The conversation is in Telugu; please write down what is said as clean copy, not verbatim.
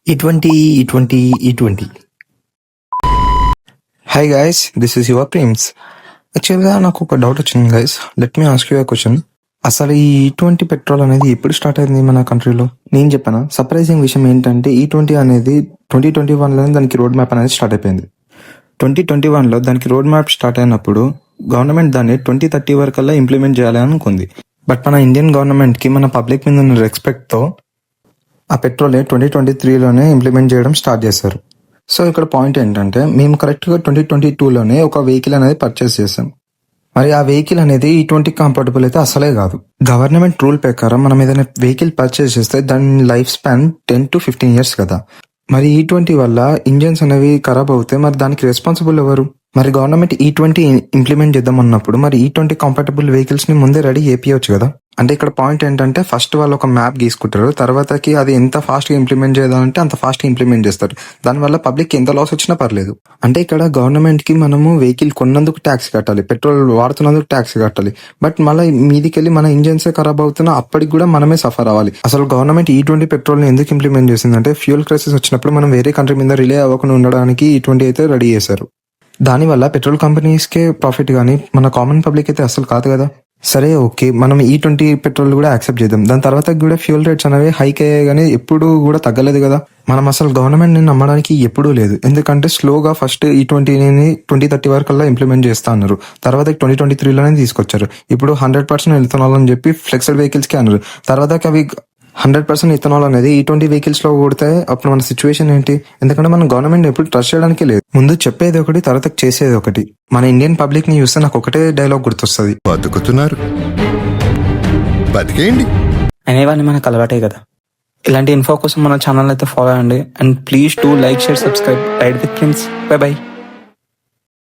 E20. Hi guys, this is your Prims. యాక్చువల్గా నాకు ఒక డౌట్ వచ్చింది guys. Let me ask you a question. అసలు ఈ E20 పెట్రోల్ అనేది ఎప్పుడు స్టార్ట్ అయింది మన కంట్రీలో? నేను చెప్పాను. సర్ప్రైజింగ్ విషయం ఏంటంటే E20 అనేది 2021లోనే దానికి రోడ్ మ్యాప్ అనేది స్టార్ట్ అయిపోయింది. 2021లో దానికి రోడ్ మ్యాప్ స్టార్ట్ అయినప్పుడు గవర్నమెంట్ దాన్ని 2030 వరకల్లా ఇంప్లిమెంట్ చేయాలని అనుకుంది. బట్ మన ఇండియన్ గవర్నమెంట్కి మన పబ్లిక్ మీద ఉన్న రెస్పెక్ట్తో ఆ పెట్రోల్ 2023లోనే ఇంప్లిమెంట్ చేయడం స్టార్ట్ చేశారు. సో ఇక్కడ పాయింట్ ఏంటంటే మేము కరెక్ట్గా 2022లోనే ఒక వెహికల్ అనేది పర్చేస్ చేసాం. మరి ఆ వెహికల్ అనేది E20 కంఫర్టబుల్ అయితే అసలే కాదు. గవర్నమెంట్ రూల్ ప్రకారం మనం ఏదైనా వెహికల్ పర్చేస్ చేస్తే దాని లైఫ్ స్పాన్ 10 to 15 years కదా. మరి E20 వల్ల ఇంజన్స్ అనేవి ఖరాబ్ అవుతాయి. మరి దానికి రెస్పాన్సిబుల్ ఎవరు? మరి గవర్నమెంట్ E20 ఇంప్లిమెంట్ చేద్దాం అన్నప్పుడు మరి E20 కంఫర్టబుల్ వెహికల్స్ ని ముందే రెడీ చేపియవచ్చు కదా. అంటే ఇక్కడ పాయింట్ ఏంటంటే ఫస్ట్ వాళ్ళు ఒక మ్యాప్ గీసుకుంటారు, తర్వాతకి అది ఎంత ఫాస్ట్ గా ఇంప్లిమెంట్ చేయాలంటే అంత ఫాస్ట్ గా ఇంప్లిమెంట్ చేస్తారు. దానివల్ల పబ్లిక్ ఎంత లాస్ వచ్చినా పర్లేదు. అంటే ఇక్కడ గవర్నమెంట్ కి మనము వెహికల్ కొన్నందుకు ట్యాక్స్ కట్టాలి, పెట్రోల్ వాడుతున్నందుకు ట్యాక్స్ కట్టాలి. బట్ మళ్ళీ మీదికెళ్ళి మన ఇంజన్స్ ఖరాబ్ అవుతున్నా అప్పటికి కూడా మనమే సఫర్ అవ్వాలి. అసలు గవర్నమెంట్ E20 పెట్రోల్ ని ఎందుకు ఇంప్లిమెంట్ చేసిందంటే ఫ్యూల్ క్రైసిస్ వచ్చినప్పుడు మనం వేరే కంట్రీ మీద రిలే అవ్వకుండా ఉండడానికి E20 అయితే రెడీ చేశారు. దానివల్ల పెట్రోల్ కంపెనీస్కే ప్రాఫిట్ కానీ మన కామన్ పబ్లిక్ అయితే అసలు కాదు కదా. సరే ఓకే, మనం E20 పెట్రోల్ కూడా యాక్సెప్ట్ చేద్దాం. దాని తర్వాత కూడా ఫ్యూల్ రేట్స్ అనేవి హైక్ అయ్యాయి కానీ ఎప్పుడు కూడా తగ్గలేదు కదా. మనం అసలు గవర్నమెంట్ ని నమ్మడానికి ఎప్పుడూ లేదు. ఎందుకంటే స్లోగా ఫస్ట్ E20ని 2030 వరకల్లా ఇంప్లిమెంట్ చేస్తా అన్నారు. తర్వాత 2023లోనే తీసుకొచ్చారు. ఇప్పుడు 100% ఇథనాల్ అని చెప్పి ఫ్లెక్సిబుల్ వెహికల్స్ కి అన్నారు. తర్వాత అవి 100% ఇథనాల్ అనేది E20 వెహికల్స్ లో కొడితే అప్పుడు మన సిచ్యువేషన్ ఏంటి? ఎందుకంటే మనం గవర్నమెంట్ ఎప్పుడు ట్రస్ట్ చేయడానికి లేదు. ముందు చెప్పేది ఒకటి, తర్వాత చేసేది ఒకటి. మన ఇండియన్ పబ్లిక్ ని చూస్తే నాకు ఒకటే డైలాగ్ గుర్తొస్తుంది, బతుకుతున్నారు బతికేయండి అనేవాడిని మనకు అలవాటే కదా. ఇలాంటి ఇన్ఫో కోసం మన ఛానల్ అయితే ఫాలో అవ్వండి. And please do like, share, subscribe. Ride with Prince. Bye by.